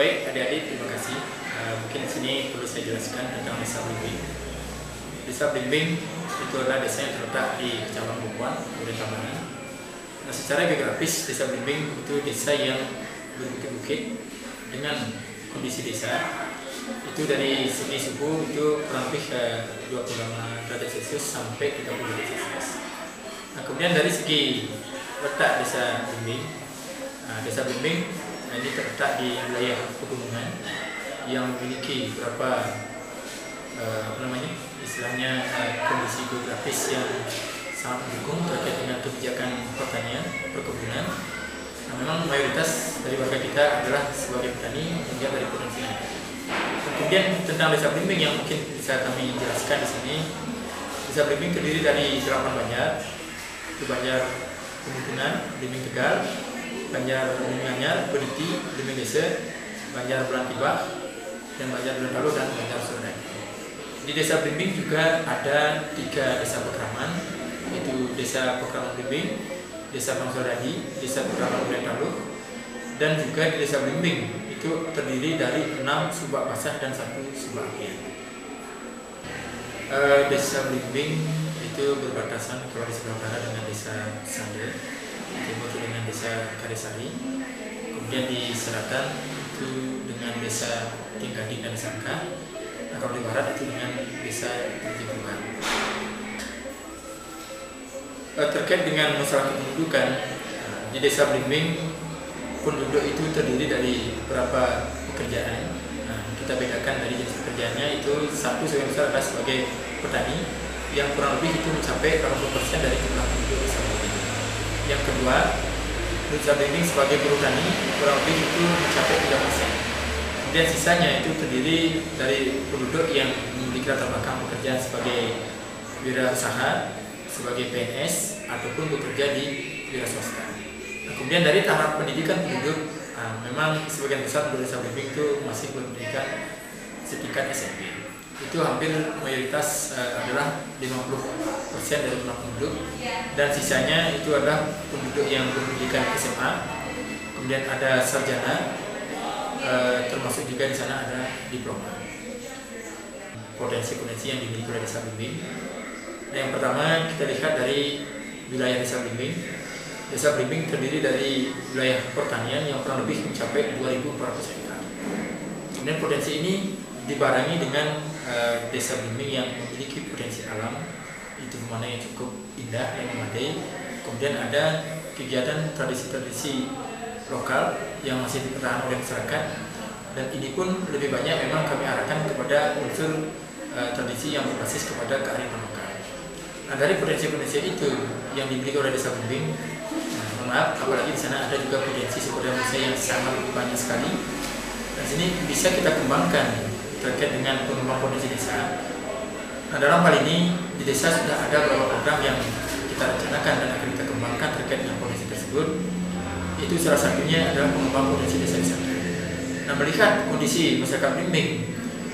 Baik adik-adik, terima kasih. Mungkin di sini perlu saya jelaskan tentang Desa Blimbing. Desa Blimbing itu adalah desa yang terletak di Kecamatan Bukuan, Kabupaten Tabanan. Nah, secara geografis Desa Blimbing itu desa yang berbukit-bukit dengan kondisi desa itu dari segi suhu itu kurang lebih 25 derajat Celcius sampai 30 derajat Celcius. Nah, kemudian dari segi letak Desa Blimbing, Desa Blimbing ini terletak di wilayah pegunungan yang memiliki beberapa istilahnya kondisi geografis yang sangat mendukung terkait dengan kebijakan pertanian, perkebunan. Nah, memang mayoritas dari warga kita adalah sebagai petani hingga dari potensi. Kemudian tentang Desa Blimbing yang mungkin bisa kami jelaskan di sini, Desa Blimbing terdiri dari 8 banjar, itu Banjar Pemukiman, Blimbing Tegal, Banjar Blimbing Anyar, Beliti, Blimbing Desa, Banjar Belantibah, dan Banjar Belantalo dan Banjar Serdang. Di Desa Blimbing juga ada 3 desa pekraman, yaitu Desa Pekraman Blimbing, Desa Pangsordadi, Desa Pekraman Belantalo, dan juga di Desa Blimbing itu terdiri dari 6 subak basah dan 1 subak apian. Desa Blimbing itu berbatasan kalau di sebelah barat dengan Desa Sande, timur dengan Desa Karesari, kemudian di selatan itu dengan Desa Tinggading dan Sangka, nah, kalau di barat itu dengan Desa Jepungan. Terkait dengan masalah kependudukan, di Desa Blimbing penduduk itu terdiri dari beberapa pekerjaan. Nah, kita bedakan dari jenis pekerjaannya itu satu sebagian besar adalah sebagai petani yang kurang lebih itu mencapai 80% dari jumlah penduduk Desa Blimbing. Yang kedua, Desa Blimbing sebagai buruh tani kurang lebih itu mencapai 3%. Kemudian sisanya itu terdiri dari penduduk yang memiliki latar belakang pekerjaan sebagai wirausaha, sebagai PNS ataupun bekerja di wira swasta. Nah, kemudian dari tahap pendidikan penduduk, memang sebagian besar penduduk Desa Blimbing itu masih berpendidikan setingkat SMP. Itu hampir mayoritas adalah 50% dari jumlah penduduk, dan sisanya itu adalah penduduk yang berpendidikan SMA, kemudian ada sarjana, termasuk juga di sana ada diploma. Potensi-potensi yang dimiliki oleh Desa Blimbing. Nah, yang pertama kita lihat dari wilayah Desa Blimbing. Desa Blimbing terdiri dari wilayah pertanian yang kurang lebih mencapai 2.400 hektar. Kemudian potensi ini dibarengi dengan Desa Blimbing yang memiliki potensi alam itu mana yang cukup indah dan memadai. Kemudian ada kegiatan tradisi-tradisi lokal yang masih dipertahankan oleh masyarakat, dan ini pun lebih banyak memang kami arahkan kepada unsur tradisi yang berbasis kepada kearifan lokal. Nah, dari potensi-potensi itu yang dimiliki oleh Desa Blimbing, maaf, apalagi di sana ada juga potensi sumber daya manusia yang sangat banyak sekali, dan sini bisa kita kembangkan terkait dengan pengembangan potensi desa. Nah, dalam hal ini di desa sudah ada beberapa program yang kita rencanakan dan akan kita kembangkan terkait dengan potensi tersebut. Itu salah satunya adalah pengembangan potensi desa wisata. Nah, melihat kondisi masyarakat Blimbing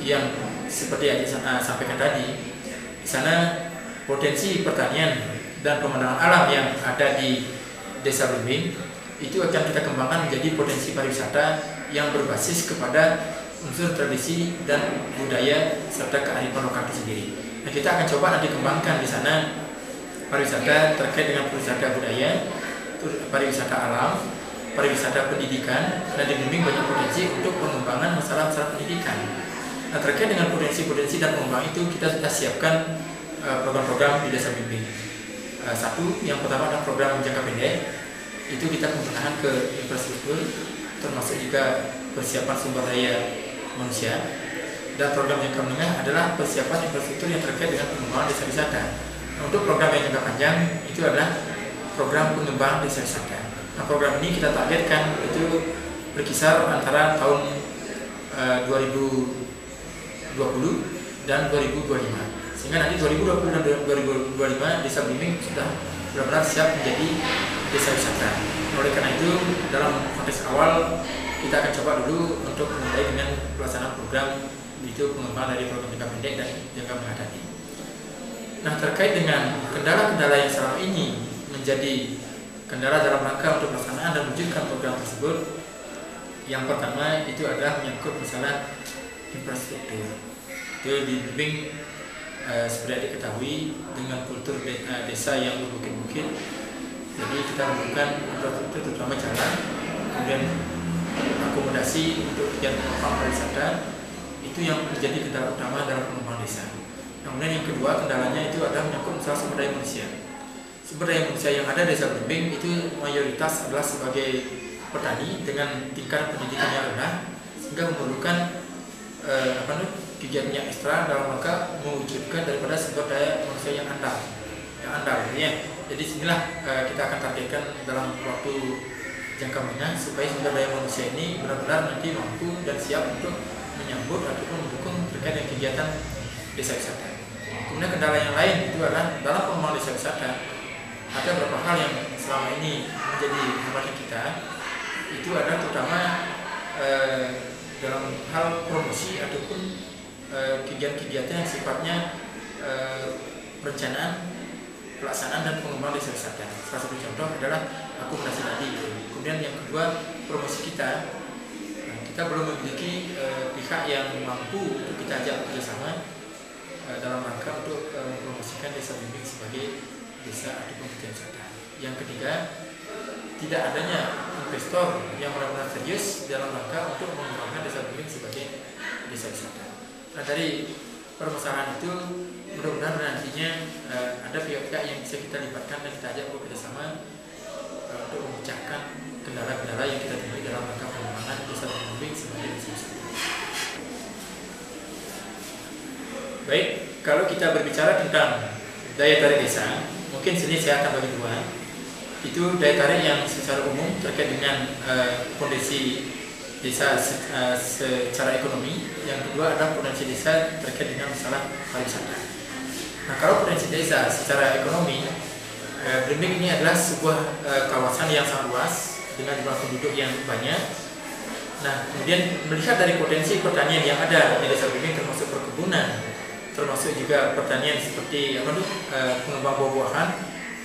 yang seperti yang saya sampaikan tadi, di sana potensi pertanian dan pemandangan alam yang ada di Desa Blimbing itu akan kita kembangkan menjadi potensi pariwisata yang berbasis kepada unsur tradisi dan budaya serta kearifan lokal itu sendiri. Nah, kita akan coba nanti kembangkan di sana pariwisata terkait dengan pariwisata budaya, pariwisata alam, pariwisata pendidikan, dan dibimbing banyak potensi untuk pengembangan masalah-masalah pendidikan. Nah, terkait dengan potensi-potensi dan pengembangan itu kita sudah siapkan program-program di desa bimbing. Satu, yang pertama adalah program jangka pendek. Itu kita pembenahan ke infrastruktur, termasuk juga persiapan sumber daya manusia. Dan program jangka menengah adalah persiapan infrastruktur yang terkait dengan pengembangan desa wisata. Nah, untuk program yang jangka panjang itu adalah program pengembangan desa wisata. Nah, program ini kita targetkan itu berkisar antara tahun 2020 dan 2025. Sehingga nanti 2020 dan 2025 desa bimbing sudah benar-benar siap menjadi desa wisata. Oleh karena itu, dalam konteks awal kita akan coba dulu untuk memulai dengan pelaksanaan program itu pengembangan dari program jangka pendek dan jangka menengah tadi. Nah, terkait dengan kendala-kendala yang selama ini menjadi kendala dalam rangka untuk pelaksanaan dan mewujudkan program tersebut, yang pertama itu adalah menyangkut masalah infrastruktur. Itu dibimbing seperti diketahui dengan kultur desa yang berbukit-bukit, jadi kita membutuhkan infrastruktur terutama jalan, kemudian akomodasi untuk kegiatan pariwisata, itu yang menjadi kendala utama dalam pengembangan desa. Kemudian yang kedua kendalanya itu adalah menyangkut masalah sumber daya manusia. Sumber daya manusia yang ada di desa bimbing itu mayoritas adalah sebagai petani dengan tingkat pendidikan yang rendah, sehingga memerlukan kegiatan yang ekstra dalam rangka mewujudkan daripada sumber daya manusia yang andal, ya. Jadi sinilah kita akan targetkan dalam waktu jangka menengah supaya sumber daya manusia ini benar-benar nanti mampu dan siap untuk menyambut ataupun mendukung terkait dengan kegiatan desa wisata. Kemudian kendala yang lain itu adalah dalam pengembangan desa wisata ada beberapa hal yang selama ini menjadi hambatan kita. Itu adalah terutama dalam hal promosi ataupun kegiatan-kegiatan yang sifatnya perencanaan, pelaksanaan dan pengembangan desa wisata. Salah satu contoh adalah akomodasi tadi. Kemudian yang kedua, promosi kita. Kita belum memiliki pihak yang mampu untuk kita ajak bekerjasama dalam rangka untuk mempromosikan desa bimbing sebagai desa ataupun kegiatan wisata. Yang ketiga, tidak adanya investor yang benar-benar serius dalam rangka untuk mengembangkan desa bimbing sebagai desa wisata. Nah, dari permasalahan itu mudah-mudahan nantinya ada pihak-pihak yang bisa kita libatkan dan kita ajak bekerjasama untuk memecahkan kendala-kendala yang kita temui dalam rangka pengembangan desa bimbing sebagai desa wisata. Baik, kalau kita berbicara tentang daya tarik desa, mungkin sini saya akan bagi dua. Itu daya tarik yang secara umum terkait dengan kondisi desa secara ekonomi. Yang kedua adalah potensi desa terkait dengan masalah pariwisata. Nah, kalau potensi desa secara ekonomi, Blimbing ini adalah sebuah kawasan yang sangat luas dengan jumlah penduduk yang banyak. Nah, kemudian melihat dari potensi pertanian yang ada di desa Blimbing, termasuk perkebunan, termasuk juga pertanian seperti pengembang buah-buahan.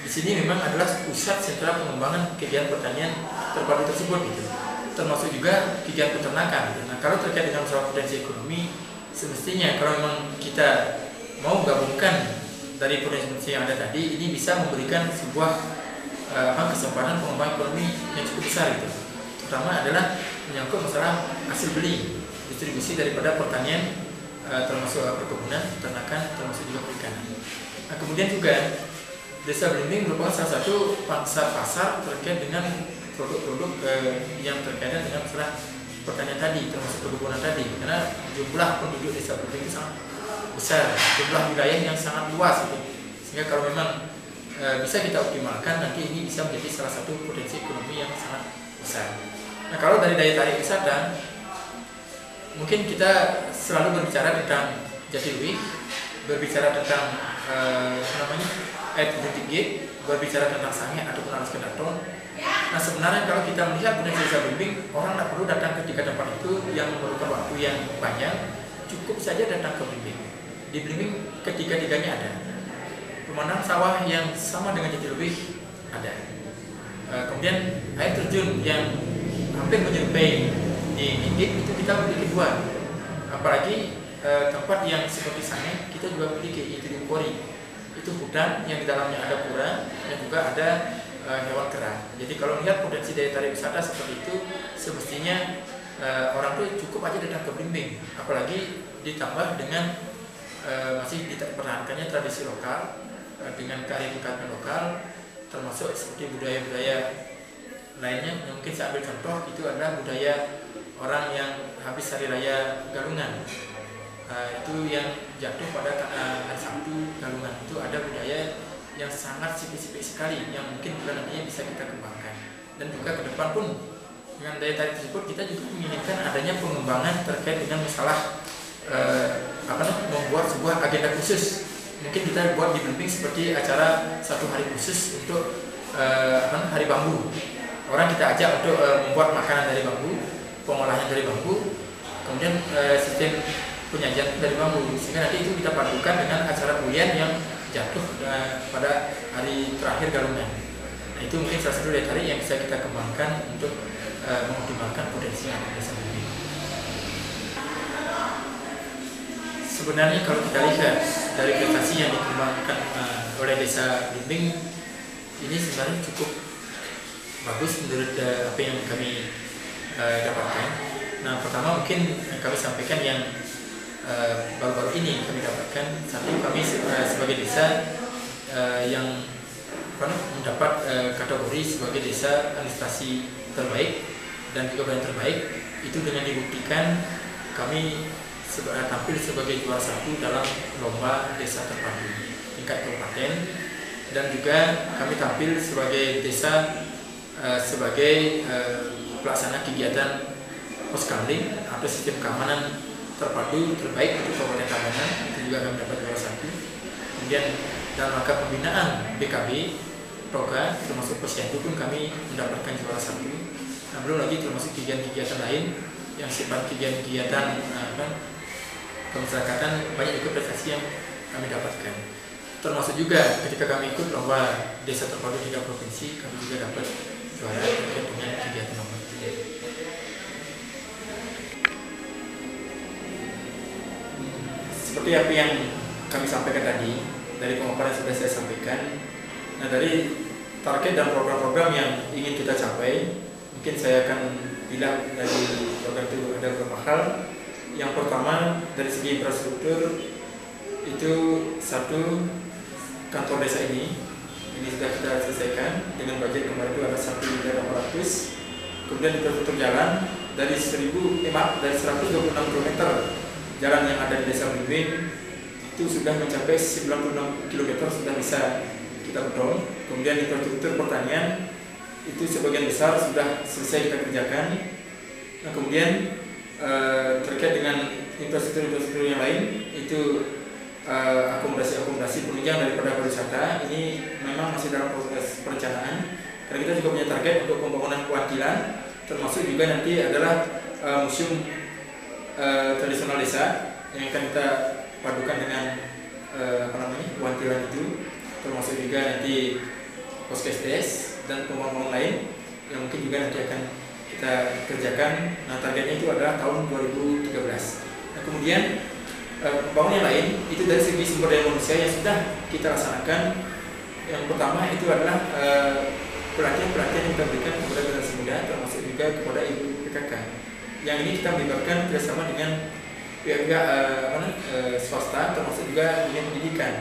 Di sini memang adalah pusat sentra pengembangan kegiatan pertanian terpadu tersebut gitu. Termasuk juga kegiatan peternakan. Nah, kalau terkait dengan masalah potensi ekonomi, semestinya kalau memang kita mau gabungkan dari potensi yang ada tadi, ini bisa memberikan sebuah kesempatan pengembangan ekonomi yang cukup besar itu. Terutama adalah menyangkut masalah hasil beli, distribusi daripada pertanian, termasuk perkebunan, peternakan, termasuk juga perikanan. Nah, kemudian juga desa Blimbing merupakan salah satu pangsa pasar terkait dengan produk-produk yang terkait dengan masalah pertanian tadi, termasuk perkebunan tadi, karena jumlah penduduk desa Blimbing sangat besar, jumlah wilayah yang sangat luas itu. Sehingga kalau memang bisa kita optimalkan, nanti ini bisa menjadi salah satu potensi ekonomi yang sangat besar. Nah, kalau dari daya tarik wisata, mungkin kita selalu berbicara tentang Jatiluwih, berbicara tentang air terjun tinggi, berbicara tentang Sangihe ataupun Alas Kedaton. Nah, sebenarnya kalau kita melihat potensi desa Blimbing, orang tidak perlu datang ke tiga tempat itu yang memerlukan waktu yang panjang, cukup saja datang ke Blimbing. Di Blimbing ketiga-tiganya ada. Pemandangan sawah yang sama dengan Jatiluwih ada. Kemudian air terjun yang hampir menyerupai di Ninggit itu kita memiliki dua. Apalagi tempat yang seperti sana kita juga memiliki itu Pori, itu hutan yang di dalamnya ada pura dan juga ada hewan kera. Jadi kalau lihat potensi daya tarik wisata seperti itu, semestinya orang tuh cukup aja datang ke Blimbing. Apalagi ditambah dengan masih dipertahankannya tradisi lokal dengan kearifan lokal, termasuk seperti budaya-budaya lainnya. Yang mungkin saya ambil contoh itu adalah budaya orang yang habis hari raya Galungan. Itu yang jatuh pada hari Sabtu Galungan. Itu ada budaya yang sangat spesifik sekali yang mungkin nantinya bisa kita kembangkan. Dan juga ke depan pun dengan daya tarik tersebut kita juga menginginkan adanya pengembangan terkait dengan masalah membuat sebuah agenda khusus. Mungkin kita buat di Blimbing seperti acara satu hari khusus untuk hari bambu. Orang kita ajak untuk membuat makanan dari bambu, pengolahan dari bambu, kemudian sistem penyajian dari bambu, sehingga nanti itu kita padukan dengan acara bulian yang jatuh pada hari terakhir Galungan. Nah, itu mungkin salah satu daya tarik yang bisa kita kembangkan untuk mengoptimalkan potensi yang ada di desa Blimbing. Sebenarnya kalau kita lihat dari prestasi yang dikembangkan oleh desa Blimbing ini sebenarnya cukup bagus menurut apa yang kami dapatkan. Nah, pertama mungkin kami sampaikan yang baru-baru ini kami dapatkan. Satu, kami sebagai desa yang mendapat kategori sebagai desa administrasi terbaik dan juga yang terbaik, itu dengan dibuktikan kami tampil sebagai juara satu dalam lomba desa terpadu tingkat kabupaten, dan juga kami tampil sebagai desa sebagai pelaksana kegiatan poskamling atau sistem keamanan terpadu terbaik untuk Kabupaten Tabanan. Itu juga kami dapat juara satu. Kemudian dalam rangka pembinaan BKB Proga termasuk posyandu pun kami mendapatkan juara satu. Nah, belum lagi termasuk kegiatan-kegiatan lain yang sifat kegiatan kemasyarakatan, banyak juga prestasi yang kami dapatkan. Termasuk juga ketika kami ikut lomba desa terpadu 3 provinsi, kami juga dapat juara terkait dengan kegiatan lomba. Seperti apa yang kami sampaikan tadi, dari pemaparan yang sudah saya sampaikan, nah dari target dan program-program yang ingin kita capai, mungkin saya akan bilang dari program itu ada beberapa hal. Yang pertama, dari segi infrastruktur, itu satu, kantor desa ini sudah kita selesaikan dengan budget kemarin itu ada 1.800.000. Kemudian infrastruktur jalan dari 126 km jalan yang ada di desa Blimbing itu sudah mencapai 96 km sudah bisa kita beton. Kemudian infrastruktur pertanian itu sebagian besar sudah selesai kita kerjakan. Nah, kemudian terkait dengan infrastruktur yang lain itu akomodasi penunjang daripada pariwisata ini memang masih dalam proses perencanaan, karena kita juga punya target untuk pembangunan kewakilan, termasuk juga nanti adalah museum tradisional desa yang akan kita padukan dengan kewakilan itu, termasuk juga nanti poskesdes dan pembangunan lain yang mungkin juga nanti akan kita kerjakan. Nah, targetnya itu adalah tahun 2013. Nah, kemudian pembangunan yang lain itu dari segi sumber daya manusia yang sudah kita laksanakan. Yang pertama itu adalah pelatihan-pelatihan yang kita berikan kepada generasi muda, termasuk juga kepada ibu PKK. Yang ini kita melibatkan kerjasama dengan pihak swasta, termasuk juga dunia pendidikan.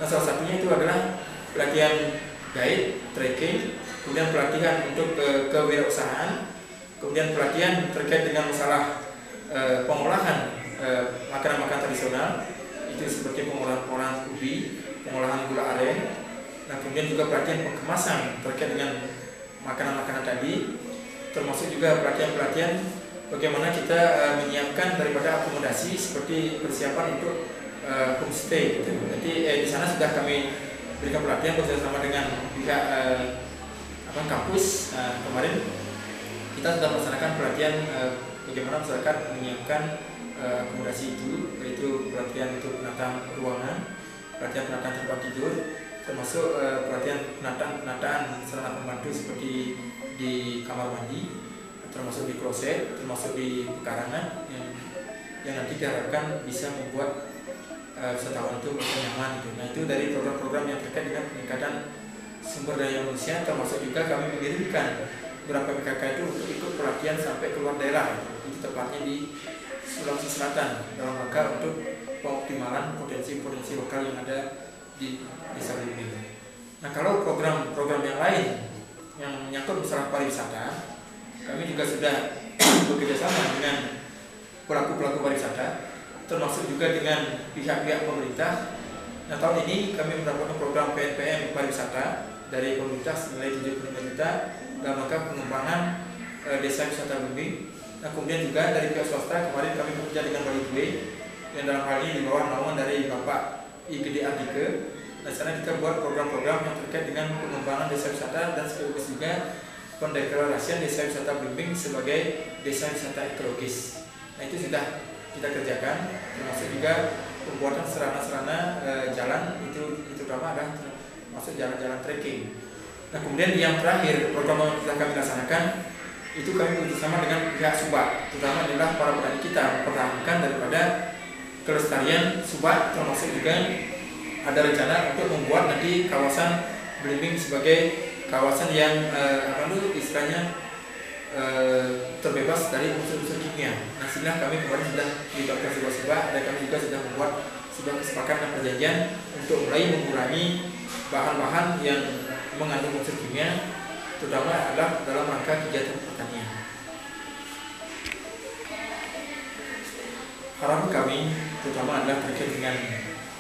Nah, salah satunya itu adalah pelatihan guide, trekking, kemudian pelatihan untuk kewirausahaan, kemudian pelatihan terkait dengan masalah pengolahan makanan-makanan tradisional, itu seperti pengolahan ubi, pengolahan gula aren. Nah, kemudian juga pelatihan pengemasan terkait dengan makanan-makanan tadi, termasuk juga pelatihan-pelatihan bagaimana kita menyiapkan daripada akomodasi seperti persiapan untuk homestay. Gitu. Jadi di sana sudah kami berikan pelatihan bersama dengan pihak kampus. Kemarin kita sudah melaksanakan pelatihan bagaimana masyarakat menyiapkan akomodasi itu, yaitu pelatihan untuk penataan ruangan, pelatihan penataan tempat tidur, termasuk pelatihan penataan sarana pembantu seperti di kamar mandi, termasuk di kloset, termasuk di pekarangan yang yang nanti diharapkan bisa membuat wisatawan itu merasa nyaman gitu. Nah itu dari program-program yang terkait dengan peningkatan sumber daya manusia, termasuk juga kami mengirimkan beberapa PKK itu untuk ikut pelatihan sampai keluar daerah, itu tepatnya di Sulawesi Selatan, dalam rangka untuk pengoptimalan potensi-potensi lokal yang ada di desa Blimbing. Nah kalau program-program yang lain yang menyangkut masalah pariwisata, kami juga sudah bekerjasama dengan pelaku-pelaku pariwisata, termasuk juga dengan pihak-pihak pemerintah. Nah tahun ini kami mendapatkan program PNPM pariwisata dari pemerintah senilai 75 juta dalam rangka pengembangan desa wisata Blimbing. Nah kemudian juga dari pihak swasta kemarin kami bekerja dengan Bali Gue yang dalam hal ini di bawah naungan dari Bapak IGD Adike. Nah sana kita buat program-program yang terkait dengan pengembangan desa wisata dan sekaligus juga pendeklarasian desa wisata Blimbing sebagai desa wisata ekologis. Nah itu sudah kita kerjakan, termasuk juga pembuatan sarana-sarana jalan itu terutama adalah masuk jalan-jalan trekking. Nah kemudian yang terakhir program yang telah kami laksanakan itu kami bekerjasama dengan pihak Subak, terutama adalah para petani kita mempertahankan daripada kelestarian Subak, termasuk juga ada rencana untuk membuat nanti kawasan Blimbing sebagai kawasan yang istilahnya terbebas dari unsur-unsur kimia. Nah sehingga kami kemarin sudah melibatkan Subak, dan kami juga sudah membuat sebuah kesepakatan dan perjanjian untuk mulai mengurangi bahan-bahan yang mengandung unsur kimia, terutama adalah dalam rangka kegiatan pertanian. Harapan kami terutama adalah terkait dengan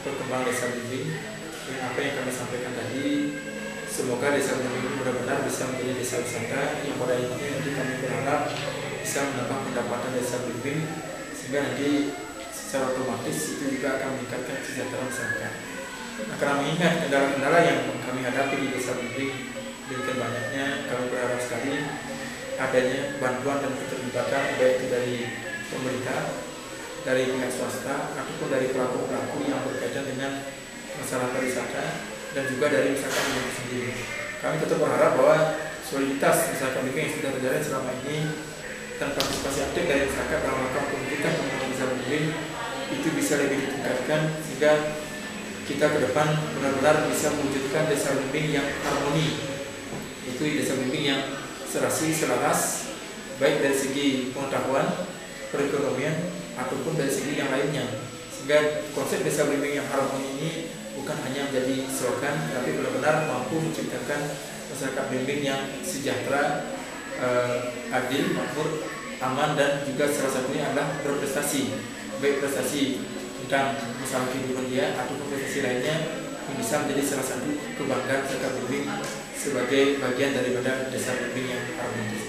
perkembangan desa Blimbing. Dengan apa yang kami sampaikan tadi, semoga desa Blimbing benar-benar bisa menjadi desa wisata yang pada intinya nanti kami berharap bisa menambah pendapatan desa Blimbing, sehingga nanti secara otomatis itu juga akan meningkatkan kesejahteraan masyarakat. Nah, karena mengingat kendala-kendala yang kami hadapi di desa Blimbing demikian banyaknya, kami berharap sekali adanya bantuan dan keterlibatan baik itu dari pemerintah, dari pihak swasta, ataupun dari pelaku-pelaku yang berkaitan dengan masalah pariwisata, dan juga dari masyarakat Blimbing sendiri. Kami tetap berharap bahwa soliditas masyarakat Blimbing yang sudah terjalin selama ini dan partisipasi aktif dari masyarakat dalam rangka pembentukan pembangunan desa Blimbing itu bisa lebih ditingkatkan, sehingga kita ke depan benar-benar bisa mewujudkan desa Blimbing yang harmoni, itu desa Blimbing yang serasi, selaras, baik dari segi pengetahuan, perekonomian, ataupun dari segi yang lainnya. Sehingga konsep desa Blimbing yang harmoni ini bukan hanya menjadi slogan, tapi benar-benar mampu menciptakan masyarakat Blimbing yang sejahtera, adil, makmur, aman, dan juga salah satunya adalah berprestasi, baik prestasi tentang masalah kehidupan dia ataupun prestasi lainnya yang bisa menjadi salah satu kebanggaan masyarakat Blimbing sebagai bagian daripada desa Blimbing yang harmonis.